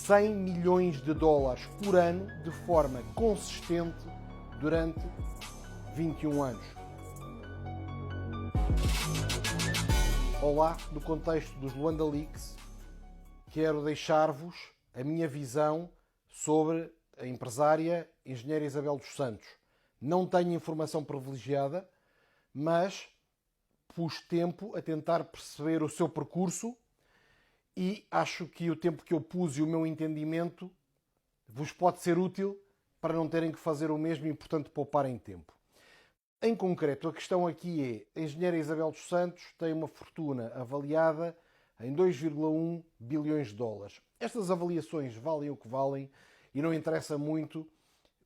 100 milhões de dólares por ano de forma consistente durante 21 anos. Olá, no contexto dos Luanda Leaks, quero deixar-vos a minha visão sobre a empresária engenheira Isabel dos Santos. Não tenho informação privilegiada, mas pus tempo a tentar perceber o seu percurso e acho que o tempo que eu pus e o meu entendimento vos pode ser útil para não terem que fazer o mesmo e, portanto, pouparem tempo. Em concreto, a questão aqui é: a engenheira Isabel dos Santos tem uma fortuna avaliada em 2,1 bilhões de dólares. Estas avaliações valem o que valem e não interessa muito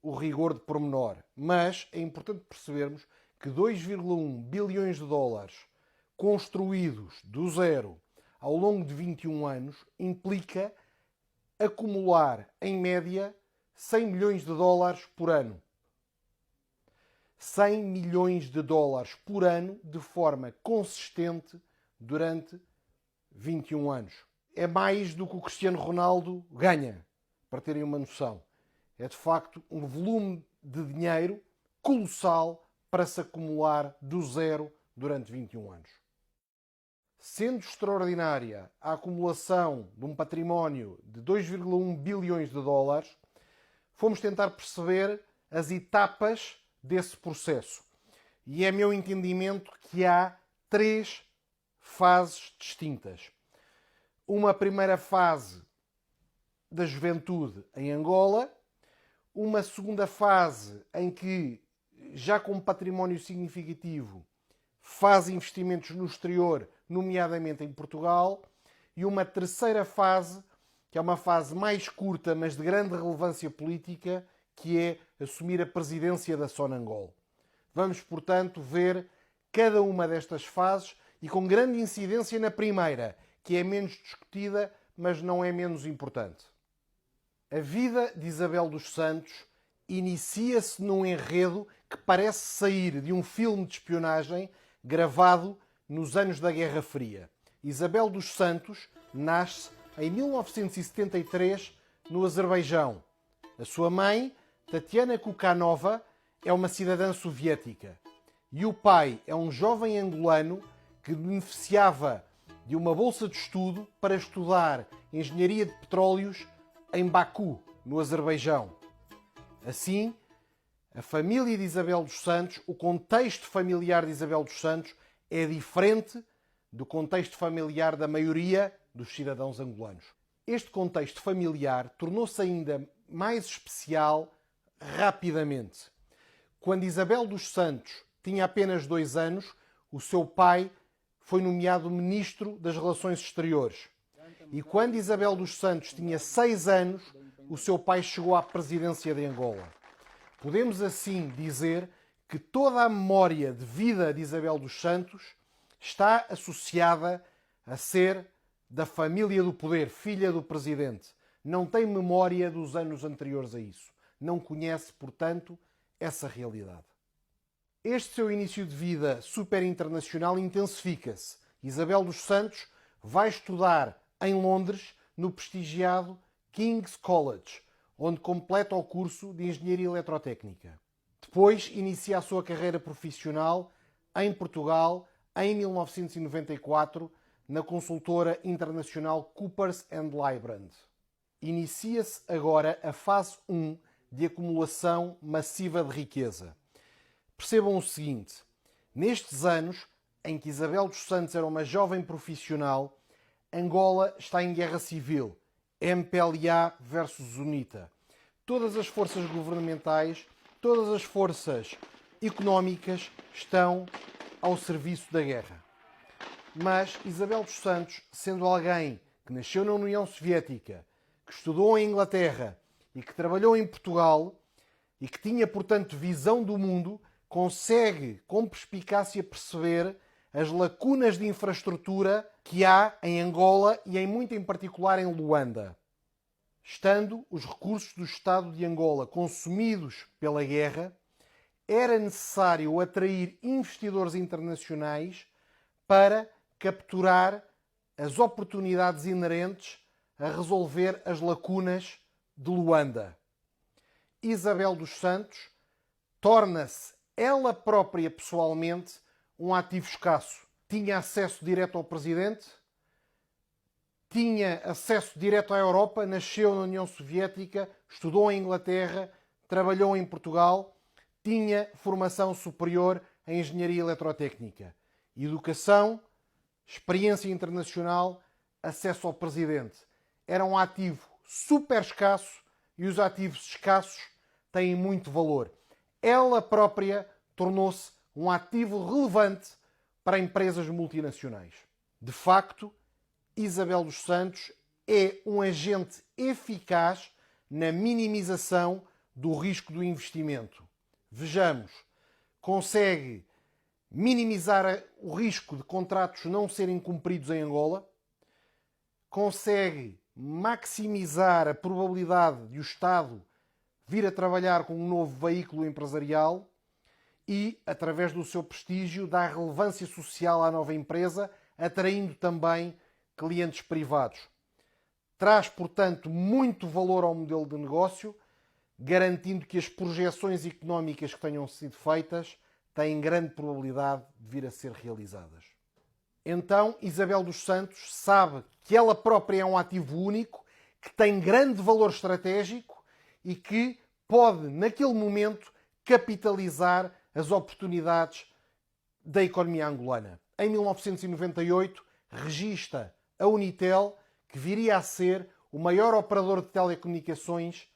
o rigor de pormenor, mas é importante percebermos que 2,1 bilhões de dólares construídos do zero ao longo de 21 anos implica acumular, em média, 100 milhões de dólares por ano. 100 milhões de dólares por ano de forma consistente durante 21 anos. É mais do que o Cristiano Ronaldo ganha, para terem uma noção. É de facto um volume de dinheiro colossal para se acumular do zero durante 21 anos. Sendo extraordinária a acumulação de um património de 2,1 bilhões de dólares, fomos tentar perceber as etapas desse processo. E é meu entendimento que há 3 fases distintas. Uma primeira fase da juventude em Angola, uma segunda fase em que, já com património significativo, faz investimentos no exterior, nomeadamente em Portugal, e uma terceira fase, que é uma fase mais curta, mas de grande relevância política, que é assumir a presidência da Sonangol. Vamos, portanto, ver cada uma destas fases e com grande incidência na primeira, que é menos discutida, mas não é menos importante. A vida de Isabel dos Santos inicia-se num enredo que parece sair de um filme de espionagem gravado nos anos da Guerra Fria. Isabel dos Santos nasce em 1973 no Azerbaijão. A sua mãe, Tatiana Kukanova, é uma cidadã soviética. E o pai é um jovem angolano que beneficiava de uma bolsa de estudo para estudar engenharia de petróleos em Baku, no Azerbaijão. Assim, a família de Isabel dos Santos, o contexto familiar de Isabel dos Santos é diferente do contexto familiar da maioria dos cidadãos angolanos. Este contexto familiar tornou-se ainda mais especial rapidamente. Quando Isabel dos Santos tinha apenas 2 anos, o seu pai foi nomeado Ministro das Relações Exteriores. E quando Isabel dos Santos tinha 6 anos, o seu pai chegou à presidência de Angola. Podemos assim dizer que toda a memória de vida de Isabel dos Santos está associada a ser da família do poder, filha do presidente. Não tem memória dos anos anteriores a isso. Não conhece, portanto, essa realidade. Este seu início de vida super internacional intensifica-se. Isabel dos Santos vai estudar em Londres, no prestigiado King's College, onde completa o curso de Engenharia Eletrotécnica. Depois inicia a sua carreira profissional em Portugal, em 1994, na consultora internacional Coopers & Lybrand. Inicia-se agora a fase 1 de acumulação massiva de riqueza. Percebam o seguinte: nestes anos em que Isabel dos Santos era uma jovem profissional, Angola está em guerra civil, MPLA versus UNITA. Todas as forças governamentais, todas as forças económicas estão ao serviço da guerra. Mas Isabel dos Santos, sendo alguém que nasceu na União Soviética, que estudou em Inglaterra e que trabalhou em Portugal e que tinha, portanto, visão do mundo, consegue com perspicácia perceber as lacunas de infraestrutura que há em Angola e muito em particular em Luanda. Estando os recursos do Estado de Angola consumidos pela guerra, era necessário atrair investidores internacionais para capturar as oportunidades inerentes a resolver as lacunas de Luanda. Isabel dos Santos torna-se ela própria pessoalmente um ativo escasso. Tinha acesso direto ao presidente, tinha acesso direto à Europa, nasceu na União Soviética, estudou em Inglaterra, trabalhou em Portugal, tinha formação superior em engenharia eletrotécnica, educação, experiência internacional, acesso ao presidente. Era um ativo super escasso e os ativos escassos têm muito valor. Ela própria tornou-se um ativo relevante para empresas multinacionais. De facto, Isabel dos Santos é um agente eficaz na minimização do risco do investimento. Vejamos, consegue minimizar o risco de contratos não serem cumpridos em Angola, consegue maximizar a probabilidade de o Estado vir a trabalhar com um novo veículo empresarial e, através do seu prestígio, dá relevância social à nova empresa, atraindo também clientes privados. Traz, portanto, muito valor ao modelo de negócio, garantindo que as projeções económicas que tenham sido feitas têm grande probabilidade de vir a ser realizadas. Então, Isabel dos Santos sabe que ela própria é um ativo único, que tem grande valor estratégico e que pode, naquele momento, capitalizar as oportunidades da economia angolana. Em 1998, registra a Unitel, que viria a ser o maior operador de telecomunicações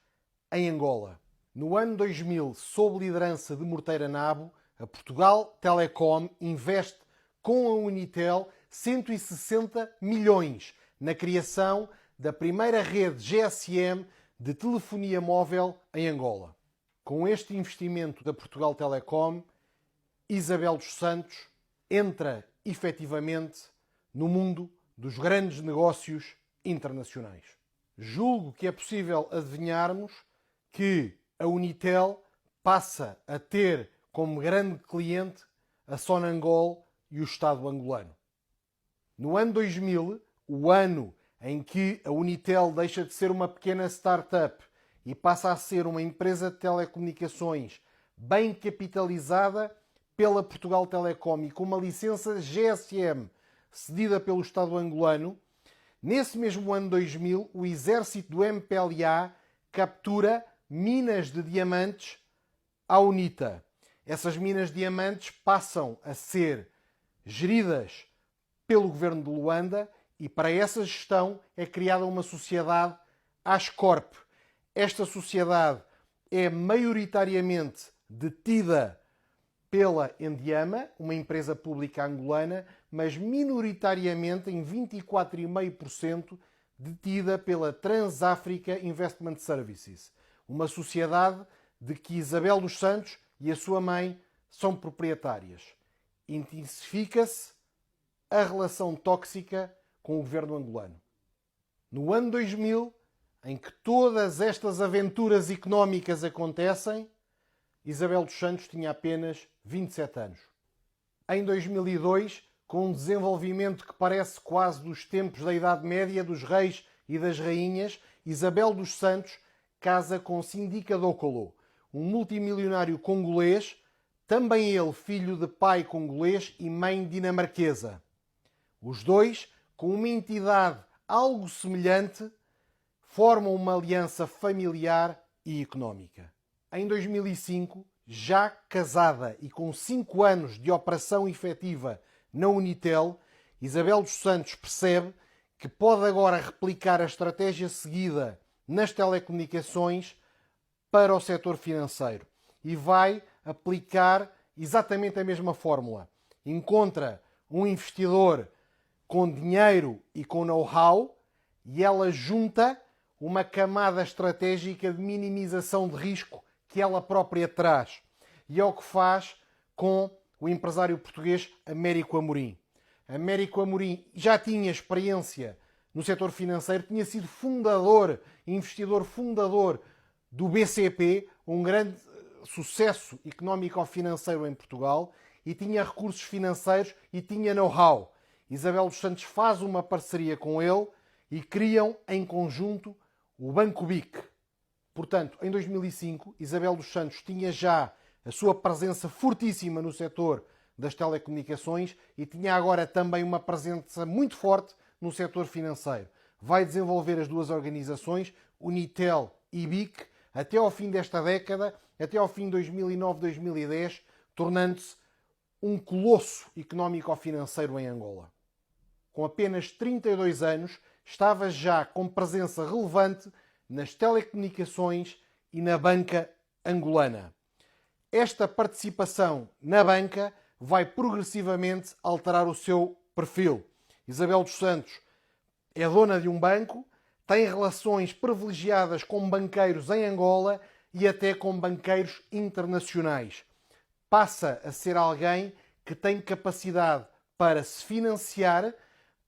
em Angola. No ano 2000, sob liderança de Morteira Nabo, a Portugal Telecom investe com a Unitel 160 milhões na criação da primeira rede GSM de telefonia móvel em Angola. Com este investimento da Portugal Telecom, Isabel dos Santos entra efetivamente no mundo dos grandes negócios internacionais. Julgo que é possível adivinharmos que a Unitel passa a ter como grande cliente a Sonangol e o Estado angolano. No ano 2000, o ano em que a Unitel deixa de ser uma pequena startup e passa a ser uma empresa de telecomunicações bem capitalizada pela Portugal Telecom e com uma licença GSM cedida pelo Estado angolano, nesse mesmo ano 2000, o exército do MPLA captura minas de diamantes à UNITA. Essas minas de diamantes passam a ser geridas pelo governo de Luanda e para essa gestão é criada uma sociedade Ascorp. Esta sociedade é maioritariamente detida pela Endiama, uma empresa pública angolana, mas minoritariamente, em 24,5%, detida pela Transafrica Investment Services, uma sociedade de que Isabel dos Santos e a sua mãe são proprietárias. Intensifica-se a relação tóxica com o governo angolano. No ano 2000, em que todas estas aventuras económicas acontecem, Isabel dos Santos tinha apenas 27 anos. Em 2002, com um desenvolvimento que parece quase dos tempos da Idade Média, dos reis e das rainhas, Isabel dos Santos casa com Sindika Dokolo, um multimilionário congolês, também ele filho de pai congolês e mãe dinamarquesa. Os dois, com uma entidade algo semelhante, formam uma aliança familiar e económica. Em 2005, já casada e com 5 anos de operação efetiva na Unitel, Isabel dos Santos percebe que pode agora replicar a estratégia seguida nas telecomunicações para o setor financeiro e vai aplicar exatamente a mesma fórmula. Encontra um investidor com dinheiro e com know-how e ela junta uma camada estratégica de minimização de risco que ela própria traz. E é o que faz com o empresário português Américo Amorim. Américo Amorim já tinha experiência no setor financeiro, tinha sido investidor fundador do BCP, um grande sucesso económico-financeiro em Portugal, e tinha recursos financeiros e tinha know-how. Isabel dos Santos faz uma parceria com ele e criam em conjunto o Banco BIC. Portanto, em 2005, Isabel dos Santos tinha já a sua presença fortíssima no setor das telecomunicações e tinha agora também uma presença muito forte no setor financeiro. Vai desenvolver as duas organizações, Unitel e BIC, até ao fim desta década, até ao fim de 2009-2010, tornando-se um colosso económico-financeiro em Angola. Com apenas 32 anos, estava já com presença relevante nas telecomunicações e na banca angolana. Esta participação na banca vai progressivamente alterar o seu perfil. Isabel dos Santos é dona de um banco, tem relações privilegiadas com banqueiros em Angola e até com banqueiros internacionais. Passa a ser alguém que tem capacidade para se financiar,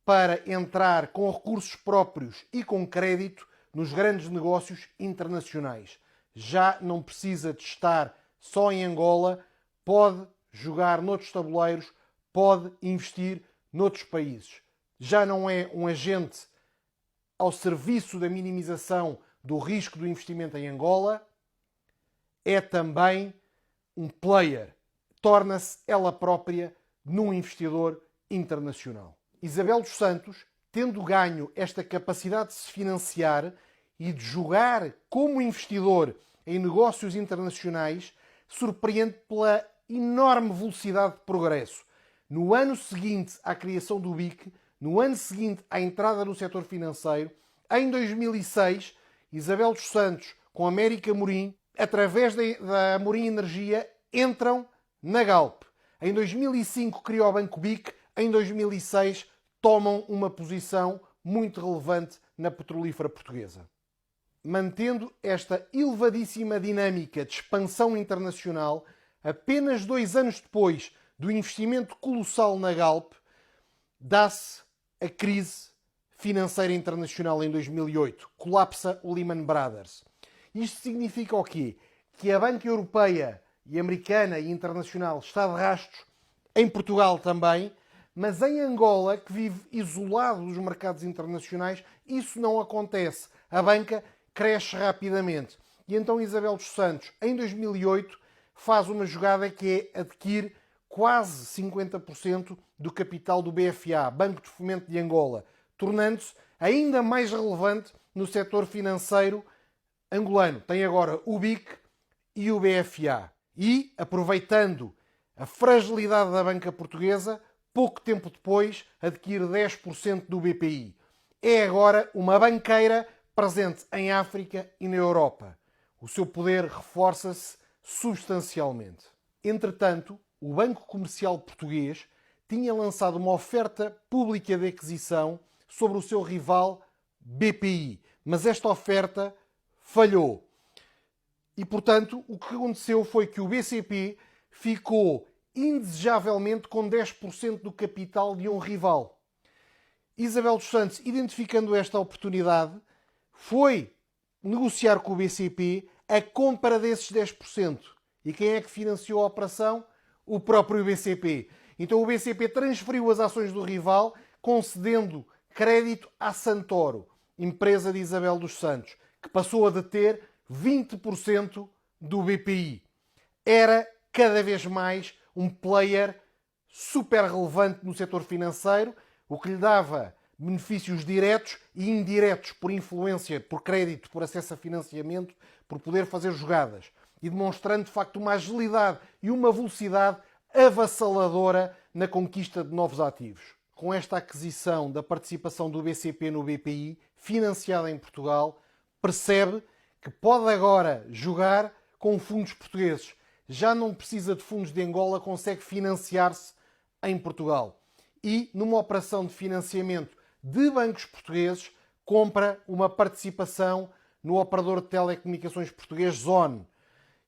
para entrar com recursos próprios e com crédito nos grandes negócios internacionais. Já não precisa de estar só em Angola, pode jogar noutros tabuleiros, pode investir noutros países. Já não é um agente ao serviço da minimização do risco do investimento em Angola, é também um player. Torna-se ela própria num investidor internacional. Isabel dos Santos, tendo ganho esta capacidade de se financiar e de jogar como investidor em negócios internacionais, surpreende pela enorme velocidade de progresso. No ano seguinte à criação do BIC, no ano seguinte à entrada no setor financeiro, em 2006, Isabel dos Santos com América Morim, através da Morim Energia, entram na Galp. Em 2005 criou o Banco BIC, em 2006 tomam uma posição muito relevante na petrolífera portuguesa. Mantendo esta elevadíssima dinâmica de expansão internacional, apenas 2 anos depois do investimento colossal na Galp, dá-se a crise financeira internacional em 2008. Colapsa o Lehman Brothers. Isto significa o quê? Que a banca europeia e americana e internacional está de rastros, em Portugal também, mas em Angola, que vive isolado dos mercados internacionais, isso não acontece. A banca cresce rapidamente. E então Isabel dos Santos, em 2008, faz uma jogada que é adquirir quase 50% do capital do BFA, Banco de Fomento de Angola, tornando-se ainda mais relevante no setor financeiro angolano. Tem agora o BIC e o BFA. E, aproveitando a fragilidade da banca portuguesa, pouco tempo depois adquire 10% do BPI. É agora uma banqueira presente em África e na Europa. O seu poder reforça-se substancialmente. Entretanto, o Banco Comercial Português tinha lançado uma oferta pública de aquisição sobre o seu rival BPI, mas esta oferta falhou. E, portanto, o que aconteceu foi que o BCP ficou indesejavelmente com 10% do capital de um rival. Isabel dos Santos, identificando esta oportunidade, foi negociar com o BCP a compra desses 10%. E quem é que financiou a operação? O próprio BCP. Então o BCP transferiu as ações do rival, concedendo crédito à Santoro, empresa de Isabel dos Santos, que passou a deter 20% do BPI. Era cada vez mais um player super relevante no setor financeiro, o que lhe dava benefícios diretos e indiretos por influência, por crédito, por acesso a financiamento, por poder fazer jogadas. E demonstrando, de facto, uma agilidade e uma velocidade avassaladora na conquista de novos ativos. Com esta aquisição da participação do BCP no BPI, financiada em Portugal, percebe que pode agora jogar com fundos portugueses. Já não precisa de fundos de Angola, consegue financiar-se em Portugal. E, numa operação de financiamento de bancos portugueses, compra uma participação no operador de telecomunicações português Zone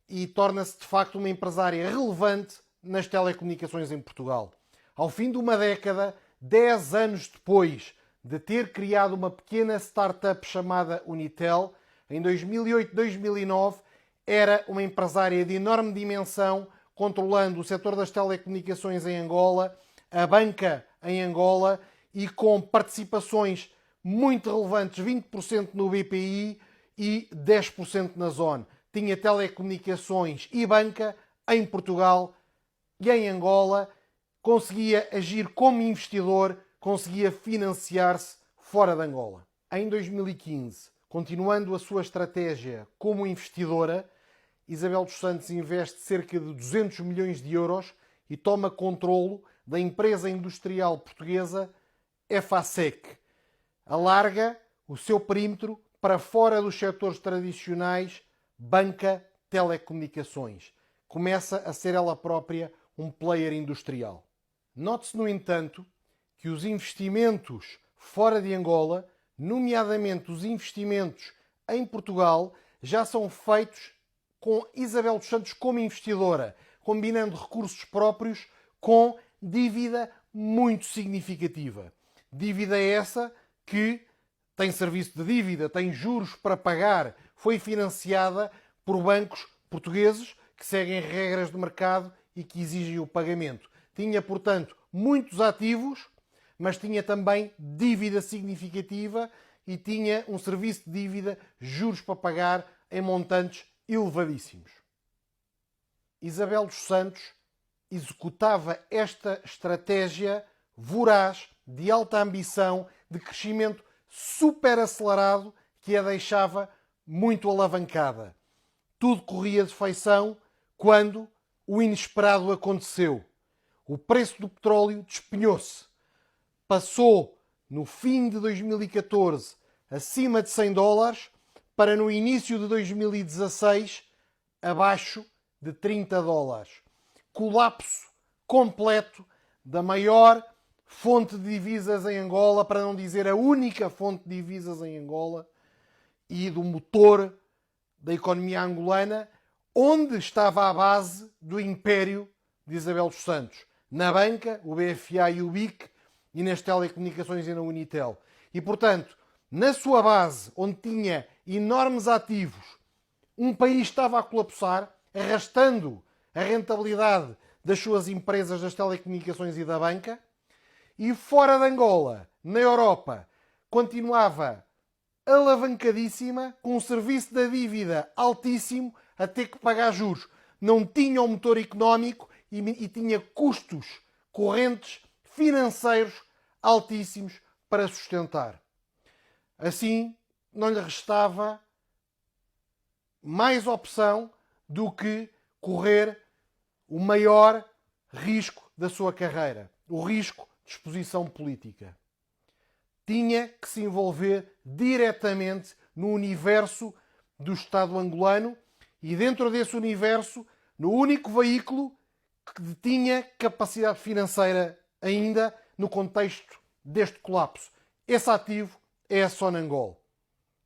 e torna-se, de facto, uma empresária relevante nas telecomunicações em Portugal. Ao fim de uma década, 10 anos depois de ter criado uma pequena startup chamada Unitel, em 2008-2009, era uma empresária de enorme dimensão, controlando o setor das telecomunicações em Angola, a banca em Angola e com participações muito relevantes, 20% no BPI e 10% na zona. Tinha telecomunicações e banca em Portugal e em Angola, conseguia agir como investidor, conseguia financiar-se fora de Angola. Em 2015, continuando a sua estratégia como investidora, Isabel dos Santos investe cerca de 200 milhões de euros e toma controlo da empresa industrial portuguesa EFASEC. Alarga o seu perímetro para fora dos setores tradicionais, banca, telecomunicações. Começa a ser ela própria um player industrial. Note-se, no entanto, que os investimentos fora de Angola, nomeadamente os investimentos em Portugal, já são feitos com Isabel dos Santos como investidora, combinando recursos próprios com dívida muito significativa. Dívida essa que tem serviço de dívida, tem juros para pagar, foi financiada por bancos portugueses que seguem regras de mercado e que exigem o pagamento. Tinha, portanto, muitos ativos, mas tinha também dívida significativa e tinha um serviço de dívida, juros para pagar em montantes elevadíssimos. Isabel dos Santos executava esta estratégia voraz, de alta ambição, de crescimento super acelerado, que a deixava muito alavancada. Tudo corria de feição quando o inesperado aconteceu. O preço do petróleo despenhou-se. Passou, no fim de 2014, acima de $100, para no início de 2016, abaixo de $30. Colapso completo da maior fonte de divisas em Angola, para não dizer a única fonte de divisas em Angola, e do motor da economia angolana, onde estava a base do império de Isabel dos Santos. Na banca, o BFA e o BIC, e nas telecomunicações e na Unitel. E, portanto, na sua base, onde tinha enormes ativos, um país estava a colapsar, arrastando a rentabilidade das suas empresas das telecomunicações e da banca, e fora de Angola, na Europa, continuava alavancadíssima, com um serviço da dívida altíssimo, a ter que pagar juros. Não tinha um motor económico e tinha custos correntes financeiros altíssimos para sustentar. Assim, não lhe restava mais opção do que correr o maior risco da sua carreira, o risco de exposição política. Tinha que se envolver diretamente no universo do Estado angolano e, dentro desse universo, no único veículo que tinha capacidade financeira ainda no contexto deste colapso. Esse ativo é a Sonangol.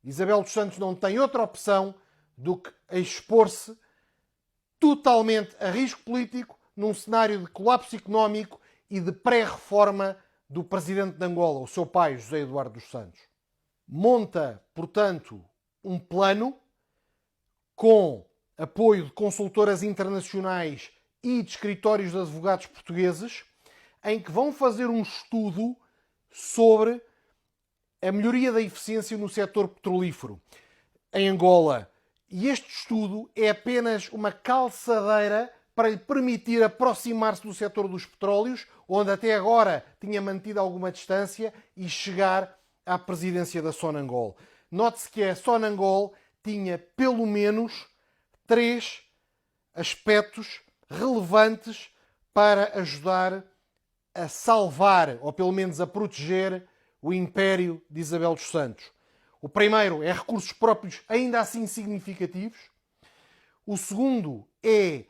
Isabel dos Santos não tem outra opção do que expor-se totalmente a risco político num cenário de colapso económico e de pré-reforma do presidente de Angola, o seu pai, José Eduardo dos Santos. Monta, portanto, um plano com apoio de consultoras internacionais e de escritórios de advogados portugueses, em que vão fazer um estudo sobre a melhoria da eficiência no setor petrolífero em Angola. E este estudo é apenas uma calçadeira para lhe permitir aproximar-se do setor dos petróleos, onde até agora tinha mantido alguma distância, e chegar à presidência da Sonangol. Note-se que a Sonangol tinha pelo menos 3 aspectos relevantes para ajudar a salvar, ou pelo menos a proteger, o império de Isabel dos Santos. O primeiro é recursos próprios ainda assim significativos. O segundo é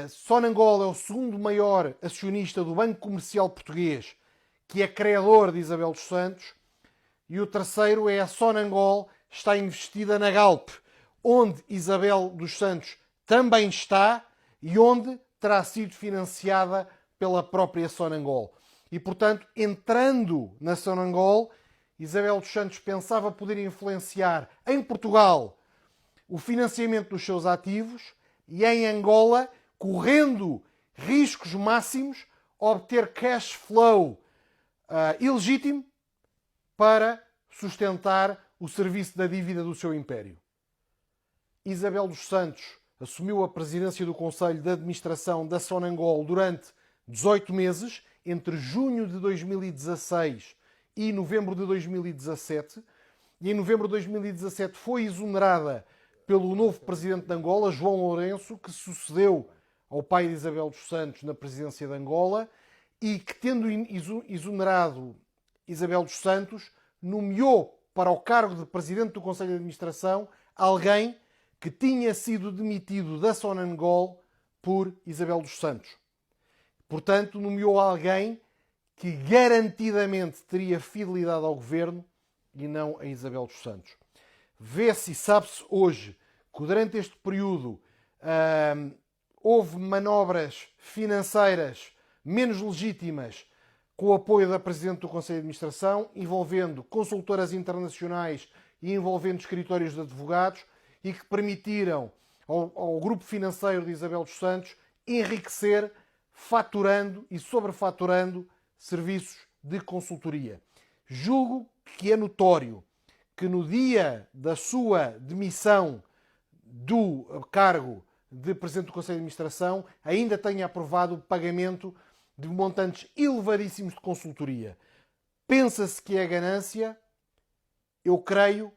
Sonangol é o segundo maior acionista do Banco Comercial Português, que é credor de Isabel dos Santos. E o terceiro é a Sonangol está investida na Galp, onde Isabel dos Santos também está e onde terá sido financiada pela própria Sonangol. E, portanto, entrando na Sonangol, Isabel dos Santos pensava poder influenciar em Portugal o financiamento dos seus ativos e em Angola, correndo riscos máximos, obter cash flow ilegítimo para sustentar o serviço da dívida do seu império. Isabel dos Santos assumiu a presidência do Conselho de Administração da Sonangol durante 18 meses, entre junho de 2016 e novembro de 2017, e em novembro de 2017 foi exonerada pelo novo presidente de Angola, João Lourenço, que sucedeu ao pai de Isabel dos Santos na presidência de Angola e que, tendo exonerado Isabel dos Santos, nomeou para o cargo de presidente do Conselho de Administração alguém que tinha sido demitido da Sonangol por Isabel dos Santos. Portanto, nomeou alguém que garantidamente teria fidelidade ao governo e não a Isabel dos Santos. Vê-se e sabe-se hoje que durante este período houve manobras financeiras menos legítimas com o apoio da Presidente do Conselho de Administração, envolvendo consultoras internacionais e envolvendo escritórios de advogados, e que permitiram ao grupo financeiro de Isabel dos Santos enriquecer, faturando e sobrefaturando serviços de consultoria. Julgo que é notório que no dia da sua demissão do cargo de Presidente do Conselho de Administração ainda tenha aprovado o pagamento de montantes elevadíssimos de consultoria. Pensa-se que é ganância, eu creio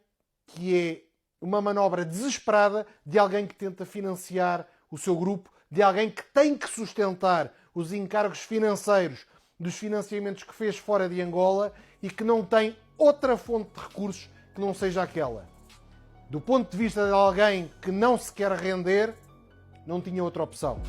que é uma manobra desesperada de alguém que tenta financiar o seu grupo, de alguém que tem que sustentar os encargos financeiros dos financiamentos que fez fora de Angola e que não tem outra fonte de recursos que não seja aquela. Do ponto de vista de alguém que não se quer render, não tinha outra opção.